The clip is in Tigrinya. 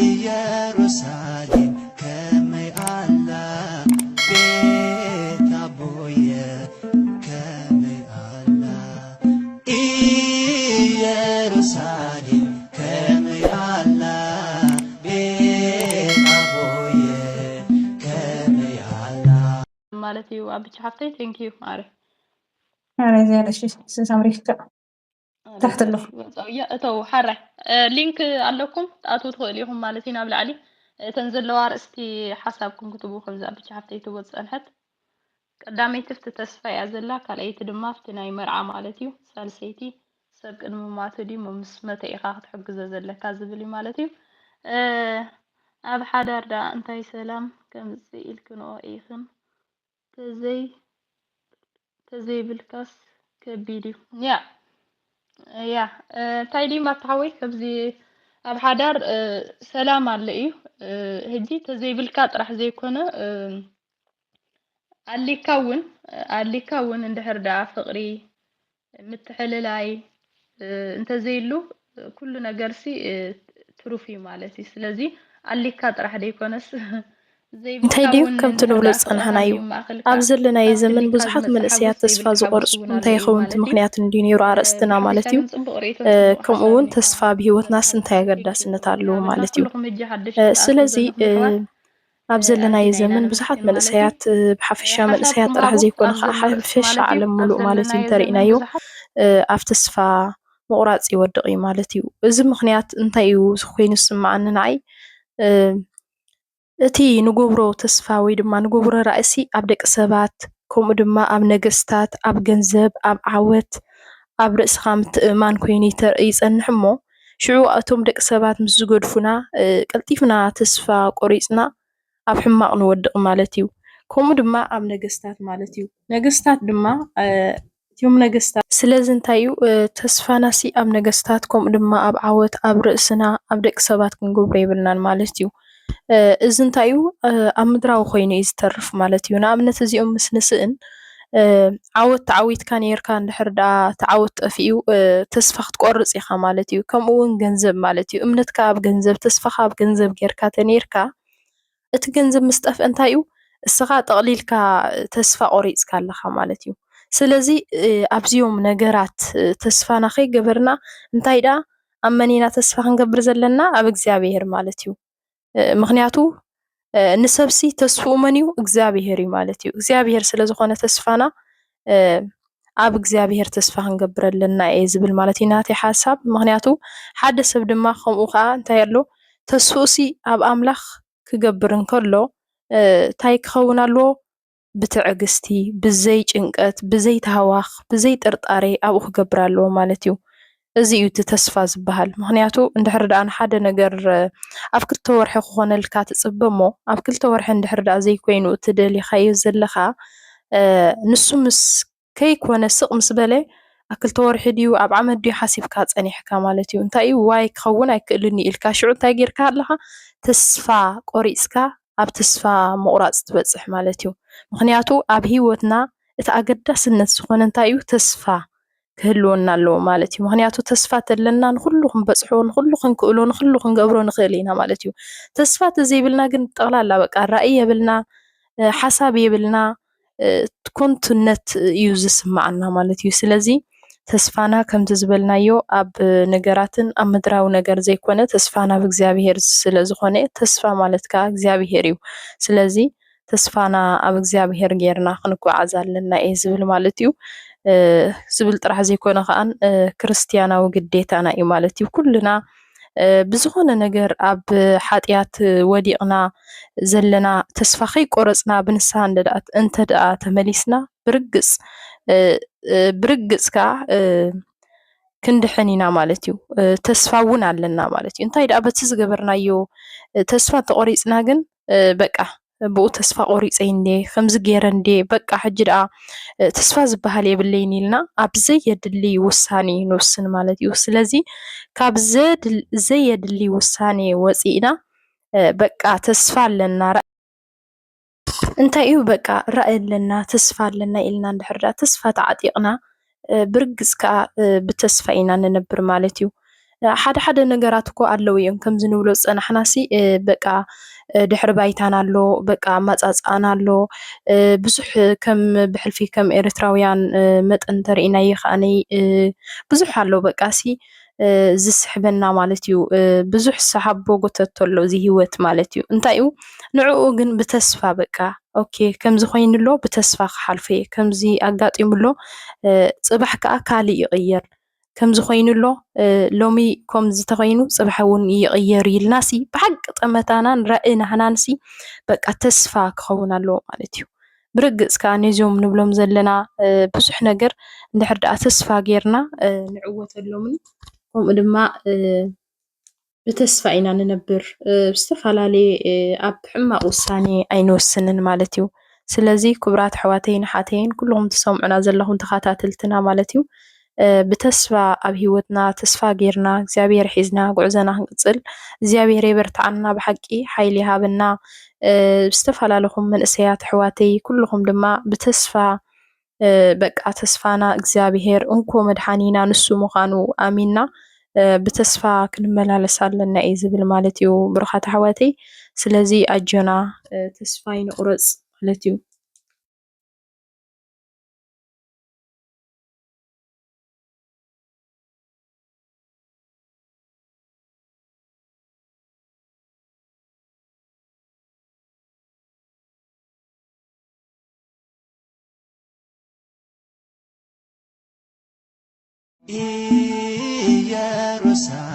ኢየሩሳሌም ከመይ አላ ቤት አቦየ ከመይ አላ ኢየሩሳሌም ከመይ አላ ቤት አቦየ ከመይ አላ ማለት እዩ አብቻ ሓፍተይ ቴንክ ዩ ማረ أنا زي الشيء سامريكا تحت له እተው ሓራይ ሊንክ ኣለኩም ተኣትው ትኽእሉ ኢኹም ማለት ኢና ኣብ ላዕሊ እተን ዘለዋ ርእስቲ ሓሳብኩም ክትቡ ከምዛ ብቻ ሓፍተይ ትወፅ ፀንሐት ቀዳመይቲ ፍቲ ተስፋ እያ ዘላ ካልአይቲ ድማ ፍቲ ናይ መርዓ ማለት እዩ ሳልሰይቲ ሰብ ቅድሚ ማቱ ድዩ ምስ መተ ኢኻ ክትሕግዞ ዘለካ ዝብል እዩ ማለት እዩ ኣብ ሓዳር ዳ እንታይ ሰላም ከምፅእ ኢልክንኦ ኢኽን ተዘይብልካስ ከቢድ እዩ ያ እንታይ ድዩ ማታሓወይ ከምዚ ኣብ ሓዳር ሰላም ኣለ እዩ ሕጂ ተዘይብልካ ጥራሕ ዘይኮነ ኣሊካ እውን እንድሕር ዳ ፍቕሪ ምትሕልላይ እንተዘይሉ ኩሉ ነገርሲ ትሩፍ እዩ ማለት እዩ ስለዚ ኣሊካ ጥራሕ ደይኮነስ እንታይ ድዩ ከምቲ ንብሎ ዝፀናሕና እዩ ኣብ ዘለናዮ ዘመን ብዙሓት መንእሰያት ተስፋ ዝቆርፁ እንታይ ይኸውን እቲ ምክንያት እንድዩ ነይሩ ኣርእስትና ማለት እዩ ከምኡ እውን ተስፋ ብሂወትናስ እንታይ ኣገዳስነት ኣለዎ ማለት እዩ ስለዚ ኣብ ዘለናዮ ዘመን ብዙሓት መንእሰያት ብሓፈሻ መንእሰያት ጥራሕ ዘይኮነ ከዓ ሓፈሻ ዓለም ሙሉእ ማለት እዩ እንተሪእናዮ ኣብ ተስፋ ምቁራፅ ይወድቕ እዩ ማለት እዩ እዚ ምክንያት እንታይ እዩ ኮይኑ ዝስማዓኒ ንዓይ እቲ ንገብሮ ተስፋ ወይ ድማ ንገብሮ ራእሲ ኣብ ደቂ ሰባት ከምኡ ድማ ኣብ ነገስታት ኣብ ገንዘብ ኣብ ዓወት ኣብ ርእስኻ ምትእማን ኮይኑ ይፀንሕ እሞ ሽዑ እቶም ደቂ ሰባት ምስ ዝገድፉና ቀልጢፍና ተስፋ ቆሪፅና ኣብ ሕማቕ ንወድቕ ማለት እዩ ከምኡ ድማ ኣብ ነገስታት ማለት እዩ ነገስታት ድማ እቶም ነገስታት ስለዚ እንታይ እዩ ተስፋናሲ ኣብ ነገስታት ከምኡ ድማ ኣብ ዓወት ኣብ ርእስና ኣብ ደቂ ሰባት ክንገብሮ የብልናን ማለት እዩ እዚ እንታይ እዩ ኣብ ምድራዊ ኮይኑ እዩ ዝተርፍ ማለት እዩ ንኣብነት እዚኦም ምስ ንስእን ዓወት ተዓዊትካ ነርካ እንድሕር ዳ ተዓወት ጠፊኡ ተስፋ ክትቆርፅ ኢኻ ማለት እዩ ከምኡ እውን ገንዘብ ማለት እዩ እምነትካ ኣብ ገንዘብ ተስፋኻ ኣብ ገንዘብ ጌርካ ተነርካ እቲ ገንዘብ ምስ ጠፍአ እንታይ እዩ እስኻ ጠቕሊልካ ተስፋ ቆሪፅካ ኣለኻ ማለት እዩ ስለዚ ኣብዚኦም ነገራት ተስፋና ከይገበርና እንታይ ዳ ኣብ መኒና ተስፋ ክንገብር ዘለና ኣብ እግዚኣብሔር ማለት እዩ ምክንያቱ ንሰብሲ ተስፍኡ መን እዩ እግዚኣብሔር እዩ ማለት እዩ እግዚኣብሔር ስለ ዝኾነ ተስፋና ኣብ እግዚኣብሔር ተስፋ ክንገብር ኣለና እየ ዝብል ማለት እዩ ናተይ ሓሳብ ምክንያቱ ሓደ ሰብ ድማ ከምኡ ከዓ እንታይ ኣሎ ተስፍኡሲ ኣብ ኣምላኽ ክገብር እንከሎ እንታይ ክኸውን ኣለዎ ብትዕግስቲ ብዘይ ጭንቀት ብዘይ ተሃዋኽ ብዘይ ጥርጣሬ ኣብኡ ክገብር ኣለዎ ማለት እዩ እዚ እዩ እቲ ተስፋ ዝበሃል ምክንያቱ እንድሕር ዳ ንሓደ ነገር ኣብ 2 ወርሒ ክኾነልካ ትፅበ እሞ ኣብ 2 ወርሒ እንድሕር ዳ ዘይኮይኑ እትደሊኻዮ ዘለኻ ንሱ ምስ ከይኮነ ስቕ ምስ በለ ኣብ 2 ወርሒ ድዩ ኣብ ዓመት ድዩ ሓሲብካ ፀኒሕካ ማለት እዩ እንታይ እዩ ዋይ ክኸውን ኣይክእልን ኢልካ ሽዑ እንታይ ጌርካ ኣለኻ ተስፋ ቆሪፅካ ኣብ ተስፋ ምቁራፅ ትበፅሕ ማለት እዩ ምክንያቱ ኣብ ሂወትና እቲ ኣገዳስነት ዝኾነ እንታይ እዩ ተስፋ ክህልወና ኣለዎ ማለት እዩ ምክንያቱ ተስፋ ተለና ንኩሉ ክንበፅሖ ንኩሉ ክንክእሎ ንኩሉ ክንገብሮ ንኽእል ኢና ማለት እዩ ተስፋ ተዘይብልና ግን ጠቕላላ በቃ ራእይ የብልና ሓሳብ የብልና ኮንትነት እዩ ዝስማዓና ማለት እዩ ስለዚ ተስፋና ከምቲ ዝበልናዮ ኣብ ነገራትን ኣብ ምድራዊ ነገር ዘይኮነ ተስፋና ብእግዚኣብሔር ስለ ዝኾነ ተስፋ ማለት ከዓ እግዚኣብሔር እዩ ስለዚ ተስፋና ኣብ እግዚኣብሔር ጌርና ክንጓዓዝ ኣለና እየ ዝብል ማለት እዩ ዝብል ጥራሕ ዘይኮነ ከዓን ክርስትያናዊ ግዴታና እዩ ማለት እዩ ኩልና ብዝኾነ ነገር ኣብ ሓጢያት ወዲቕና ዘለና ተስፋ ከይቆረፅና ብንስሓ እንተደኣ ተመሊስና ብርግፅ ከዓ ክንድሕን ኢና ማለት እዩ ተስፋ እውን ኣለና ማለት እዩ እንታይ ደኣ በቲ ዝገበርናዮ ተስፋ ተቆሪፅና ግን በቃ ብኡ ተስፋ ቆሪፀ እንዴ ከምዚ ገይረ እንዴ በቃ ሕጂ ደኣ ተስፋ ዝበሃል የብለይን ኢልና ኣብ ዘየድሊ ውሳኔ ንወስን ማለት እዩ ስለዚ ካብ ዘየድሊ ውሳኔ ወፂእና በቃ ተስፋ ኣለና እንታይ እዩ በቃ ራእይ ኣለና ተስፋ ኣለና ኢልና እንድሕር ተስፋ ተዓጢቕና ብርግፅ ከዓ ብተስፋ ኢና ንነብር ማለት እዩ ሓደ ነገራት እኮ ኣለዉ እዮም ከምዚ ንብሎ ዝፀናሕናሲ በቃ ድሕሪ ባይታና ኣሎ በቃ ማፃፅኣና ኣሎ ብዙሕ ከም ብሕልፊ ከም ኤርትራውያን መጠን ተሪእናየ ከዓነይ ብዙሕ ኣሎ በቃ ሲ ዝስሕበና ማለት እዩ ብዙሕ ሰሓቦ ጎተት ኣሎ እዚ ሂወት ማለት እዩ እንታይ እዩ ንዕኡ ግን ብተስፋ በቃ ኦኬ ከምዚ ኮይኑሎ ብተስፋ ክሓልፎ እየ ከምዚ ኣጋጢሙሎ ፅባሕ ከዓ ካሊእ ይቕየር ከምዚ ኮይኑሎ ሎሚ ከምዚ ተኮይኑ ፅባሕ እውን ይቕየር ኢልናሲ ብሓቂ ጠመታናን ራእይናህናንሲ በቃ ተስፋ ክኸውን ኣለዎ ማለት እዩ ብርግፅ ከዓ ነዞም ንብሎም ዘለና ብዙሕ ነገር እንድሕር ደኣ ተስፋ ጌርና ንዕወተሎምን ከምኡ ድማ ብተስፋ ኢና ንነብር ብዝተፈላለየ ኣብ ሕማቅ ውሳኔ ኣይንወስንን ማለት እዩ ስለዚ ክቡራት ኣሕዋተይን ሓተይን ኩልኩም ትሰምዑና ዘለኹም ተኸታተልትና ማለት እዩ ብተስፋ ኣብ ሂወትና ተስፋ ጌርና እግዚኣብሔር ሒዝና ጉዕዞና ክንቅፅል እግዚኣብሔር የበርትዓና ብሓቂ ሓይሊ ይሃበና ብዝተፈላለኹም መንእሰያት ኣሕዋተይ ኩልኩም ድማ ብተስፋ በቃ ተስፋና እግዚኣብሔር እንኮ መድሓኒና ንሱ ምዃኑ ኣሚንና ብተስፋ ክንመላለስ ኣለና እየ ዝብል ማለት እዩ ብሩኻት ኣሕዋተይ ስለዚ ኣጆና ተስፋ ይንቁረፅ ማለት እዩ ኢየሩሳሌም